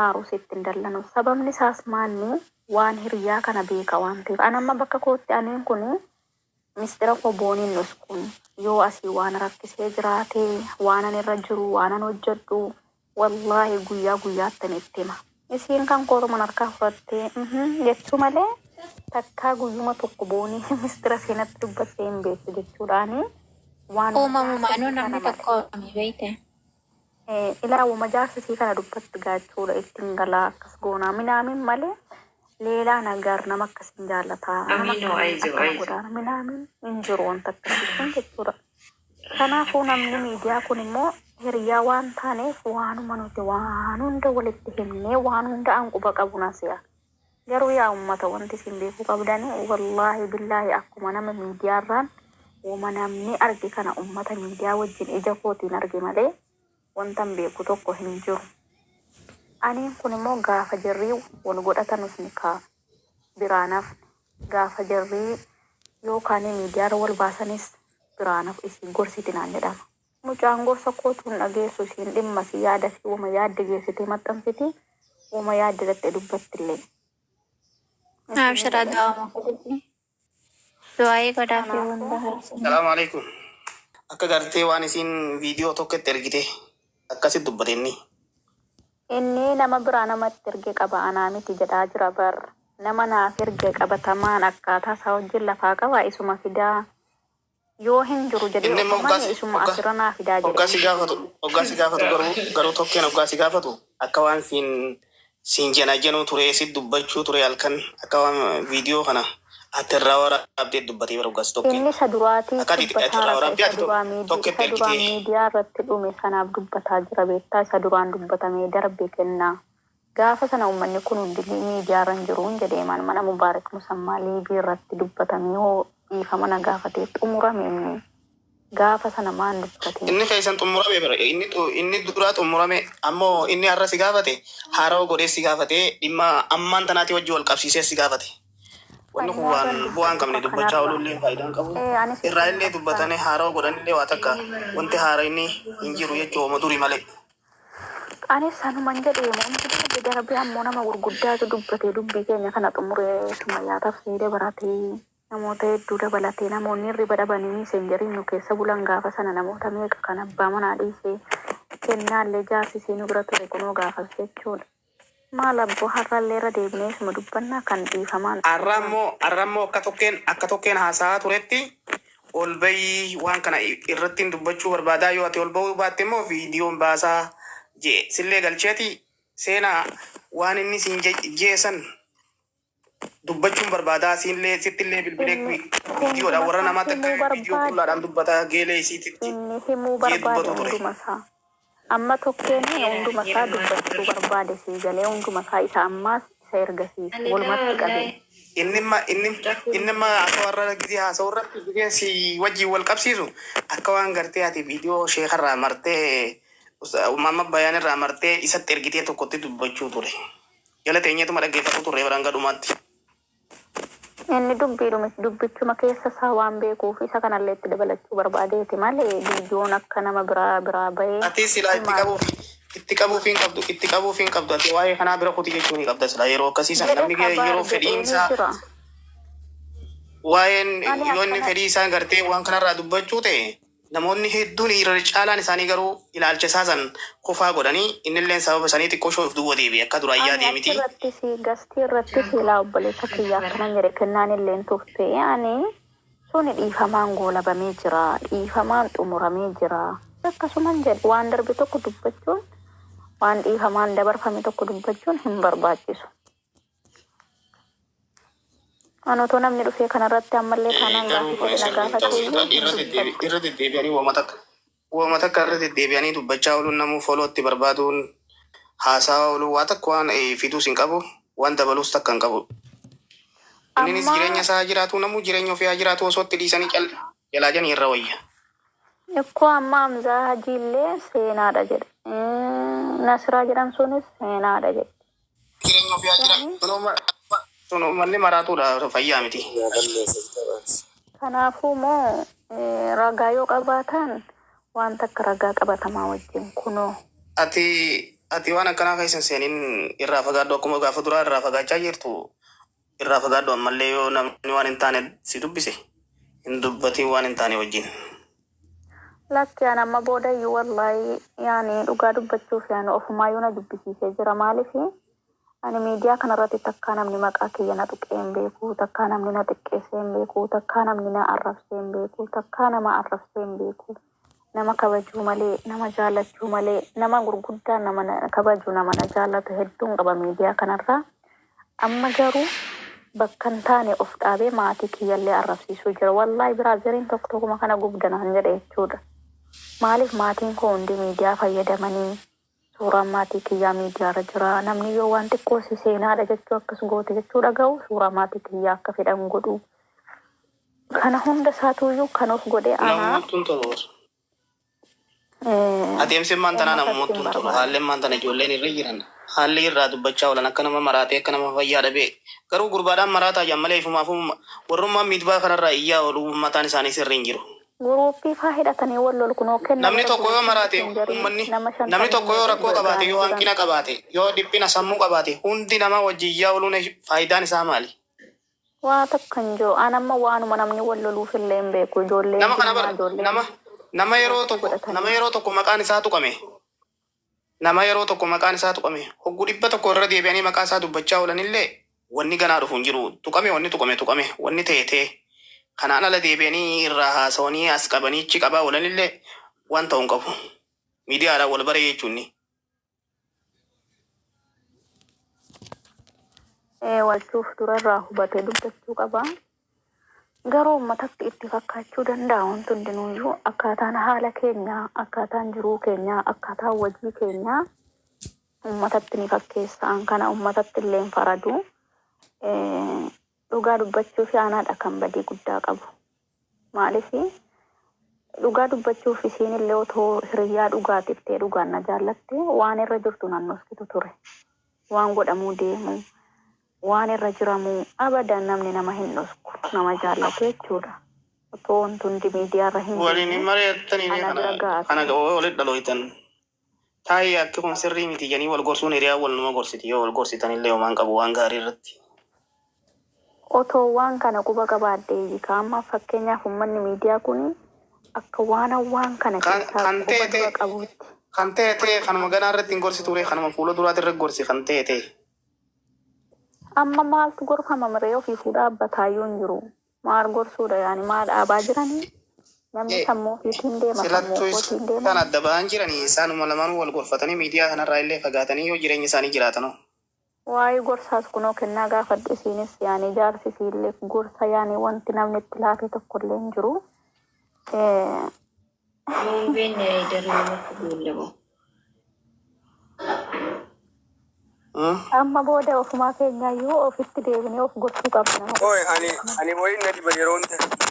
Sitti hin dallanu. Sababni isaas maalni waan hiriyaa kana beeka waan ta'eef. Ani amma bakka kootti aneen kun mistira kobooniin nus kun yoo asii waan rakkisee jiraate waan ani irra jiru waan ani hojjedhu wallaahi guyyaa guyyaatti itti hima. Isiin kan kootuman harkaa fudhattee jechuu malee takkaa guyyuma tokko boonii mistira seenatti dubbattee hin beektu jechuudhaani waan uumamumaan namni tokko beekte. Ilaa uuma jaarsisii kana dubbatti gaachuudha ittiin galaa akkas goonaa minaamin malee leelaa nagar nama akkasin jaalataa godhaana minaamin hin jiru wanta akkasiisun jechuudha. Kanaafuu namni miidiyaa kun immoo hiriyaa waan taaneef waanuma nuti waan hunda walitti himnee waan hunda anquba qabu nasi'a. Garuu yaa ummata wanti isin beekuu qabdanii wallaahi billaahi akkuma nama miidiyaarraan uuma namni arge kana ummata miidiyaa wajjin ija kootiin arge malee wantan beeku tokko hin jiru. Aniin kun immoo gaafa jirrii wal godhatanus ni kaa biraanaaf gaafa jirrii yookaan miidiyaarra wal baasanis biraanaaf isin gorsiti naan jedhama. Mucaan gorsa kootuun dhageessu isiin dhimma si yaada fi uuma yaadde geessitee maxxansiti uuma yaadde irratti dubbattillee. Abshira dawama du'aayee godhaa fi hunda harsa. Salaamu alaikum. Akka gartee waan isin viidiyoo tokkotti ergite akkasit dubbatenni. Inni nama biraa namatti erge qaba anaa miti jedhaa jira bar. Nama naaf erge qabatamaan akkaataa isaa wajjin lafaa qaba isuma fidaa. Yoo hin jiru jedhee ofumaan isuma asirra naa fidaa jedhe. Hoggaasi gaafatu garuu tokkeen hoggaasi gaafatu akka waan siin jenuu ture sit dubbachuu ture halkan akka waan viidiyoo kana ati irraa waraabdee dubbatee bara hoggaasi tokkeen. Inni isa duraatii duraa miidiyaa irratti dhume sanaaf dubbataa jira beektaa isa duraan dubbatamee darbe kennaa. Gaafa sana uummanni kun hundi miidiyaa irra hin jiruun jedhee mana Mubaarak Musammaa Liibii irratti dubbatamee hoo dhiifama na gaafatee xumurame inni. Gaafa sana maan dubbate. Inni keessan xumurame bara inni duraa xumurame ammoo inni har'a si gaafate haaroo godhee si gaafate dhimma ammaan tanaati wajji wal qabsiisee si gaafate. Wanni kun waan bu'aan qabne dubbachaa oolullee faayidaan qabu. Irraa illee dubbatanii haaroo godhanillee waa takka wanti haara inni hin jiru jechuudha durii malee. Ani sanuman jedhee wanti darbe ammoo nama gurguddaatu dubbatee dubbii keenya kana xumuree suma yaataaf fayyadee baratee namoota hedduu dabalatee namoonni riba dhabanii seenjariin nu keessa bulan gaafa sana namoota meeqa kan abbaa manaa dhiisee kennaallee jaarsisee nu bira ture kunoo gaafas jechuudha. Maal abboo har'allee irra deebinee suma dubbannaa kan dhiifamaan. Har'ammoo akka tokkeen haasa'aa turetti ol bahii waan kana irratti dubbachuu barbaadaa yoo ati ol bahuu baatte immoo viidiyoon baasaa jee sillee galcheeti seenaa waan inni siin jeessan dubbachuun barbaadaa siinlee sittillee bilbilee viidiyoodhaan warra namaa takka viidiyoo qullaadhaan dubbataa geelee isiititti himuu barbaade hundumasaa. Amma tokkeen hunduma isaa dubbachuu barbaade sii galee hunduma isaa isa ammaas isa ergasiisu walumatti qabee. Inni akka warra gisee haasa'u irratti gisee si wajjin wal qabsiisu akka waan gartee ati viidiyoo sheekarraa martee uumama bayaan irraa martee isatti ergitee tokkotti dubbachuu ture. Jala teenyeetuma dhaggeeffatu turre baraan gadhumaatti. Inni dubbichuma keessa isaa waan beekuuf isa kanallee itti dabalachuu barbaadeeti malee viidiyoon akka nama biraa bahee. Ati silaa itti qabuuf hin qabdu ati waa'ee kanaa bira kuti jechuun hin qabda silaa yeroo akkasiisan namni yeroo fedhiinsaa waa'een yoo inni fedhii isaa gartee waan kanarraa dubbachuu ta'e namoonni hedduun irra caalaan isaanii garuu ilaalcha isaasan kufaa godhanii innillee sababa isaanii xiqqoo shoof duwwa deebi'e akka duraan yaadee miti. Gastii irratti silaa obboleessa kiyyaa akkana jedhe kennaan illee turte ani suni dhiifamaan goolabamee jira dhiifamaan xumuramee jira akkasuman jedhu waan darbe tokko dubbachuun waan dhiifamaan dabarfame tokko dubbachuun hin barbaachisu. Anotoo namni dhufee kanarratti ammallee taanaan gaafii gaafachuu irra deddeebi'anii waama takka irra deddeebi'anii dubbachaa ooluun namuu folootti barbaaduun haasaa ooluu waa takka waan fiduus hin qabu waan dabaluus takka hin qabu. Innis jireenya isaa jiraatu namuu jireenya ofii haa jiraatu osoo itti dhiisanii jalaa janii irra wayya. Ikkoo amma Hamzaa Hajiillee seenaadha jedhe. Nasiraa jedhan sunis seenaadha jedhe. Jireenya ofii haa jiraatu. Manni maraatuudha fayyaa miti. Kanaafuu moo ragaa yoo qabaatan waan takka ragaa qabatamaa wajjin kunoo. Ati ati waan akkanaa keessan seeniin irraa fagaadhu akkuma gaafa duraa irraa fagaachaa jirtu irraa fagaadhu ammallee yoo namni waan hin taane si dubbise hin dubbatiin waan hin taane wajjin. Lakki aan amma boodayyuu wallaahi yaani dhugaa dubbachuuf yaani ofumayyuu na dubbisiisee jira maaliifi ani miidiyaa kanarratti takkaa namni maqaa kiyya na tuqee hin beeku takkaa namni na xiqqeessee hin beeku takkaa namni na arrabsee hin beeku takkaa nama arrabsee hin beeku. Nama kabajuu malee nama jaallachuu malee nama gurguddaa nama kabajuu nama na jaallatu hedduun qaba miidiyaa kanarraa. Amma garuu bakka hin taane of dhaabee maatii kiyyallee arrabsiisuu jira. Wallaahi biraaziliin tokko tokkuma kana gubdanaan jedha jechuudha. Maaliif maatiin koo hundi miidiyaa fayyadamanii suuraan maatii kiyyaa miidiyaarra jira. Namni yoo waan xiqqoo si seenaadha jechuu akkas goote jechuu dhaga'u suuraa maatii kiyyaa akka fedhan godhu. Kana hunda isaatuuyyuu kan of godhee aanaa. Adeemsi maantana namoota tolu haalli maantana ijoolleen irra jiran haalli irraa dubbachaa oolan akka nama maraatee akka nama fayyaa dhabee garuu gurbaadhaan maraataa jammalee ifumaaf warrummaan miidbaa kanarraa iyyaa oolu mataan isaanii sirrii hin jiru. Guruuppii faa hidhatanii wal lolu kunoo kenna. Namni tokko yoo maraate uummanni namni tokko yoo rakkoo qabaate yoo hanqina qabaate yoo dhiphina sammuu qabaate hundi nama wajjin iyyaa ooluun faayidaan isaa maali? Waa takka hin jiru. An amma waanuma namni wal loluuf illee hin beeku ijoollee. Nama kana bara nama yeroo tokko maqaan isaa tuqame nama yeroo tokko maqaan isaa tuqame hogguu 100 irra deebi'anii maqaa isaa dubbachaa oolanillee wanni ganaa dhufu hin jiru tuqame wanni tuqame wanni ta'e kanaan ala deebi'anii irraa haasawanii as qabanii ichi qabaa oolanillee waan ta'uu hin qabu miidiyaadhaan wal baree jechuun walchuuf durarraa hubatee dubbachuu qaba. Garuu uummatatti itti fakkaachuu danda'a wanti hundinuyyuu akkaataan haala keenyaa akkaataan jiruu keenyaa akkaataan hojii keenyaa uummatatti ni fakkeessaan kana uummatatti illee hin faradu. Dhugaa dubbachuuf aanaadha kan badii guddaa qabu. Maaliif dhugaa dubbachuuf isiin illee otoo hiriyyaa dhugaatiftee dhugaan na jaallatte waan irra jirtu nannoskitu ture. Waan godhamuu deemu. Waan irra jiramu abadan namni nama hin dhosku nama jaallatu jechuudha. Otoo wanti hundi miidiyaarra hin waliin hin mari'attanii kana walitti dhalooytan taa'ee akka kun sirrii miti jedhanii wal gorsuun hiriyaa wal nama gorsiti yoo wal gorsitan illee homaan qabu waan gaarii irratti. Otoo waan kana quba qabaadde amma fakkeenyaaf uummanni miidiyaa kun akka waan kana keessaa quba qabuutti. Kan ta'e kanuma ganaa irratti hin gorsi ture kanuma fuula duraati irratti gorsi kan ta'e. Amma maaltu gorfama miree ofii fuudhaa abbataayyuu hin jiru. Maal gorsuudha yaani maal dhaabaa jiranii? Namni sammuu ofiitiin deema sammuu ofiitiin deema. Kan adda ba'an jiranii isaanuma lamaanuu wal gorfatanii miidiyaa kanarraa illee fagaatanii yoo jireenya isaanii jiraatan. Waa'ee gorsaas kunoo kennaa gaafadhe isiinis yaani jaarsisii illee gorsa yaani wanti namni itti laafee tokko illee hin jiru. Amma booda ofumaa keenyaayyuu ofitti deebinee of gochuu qabna. Ani wayin nadi ba yeroon ta'e.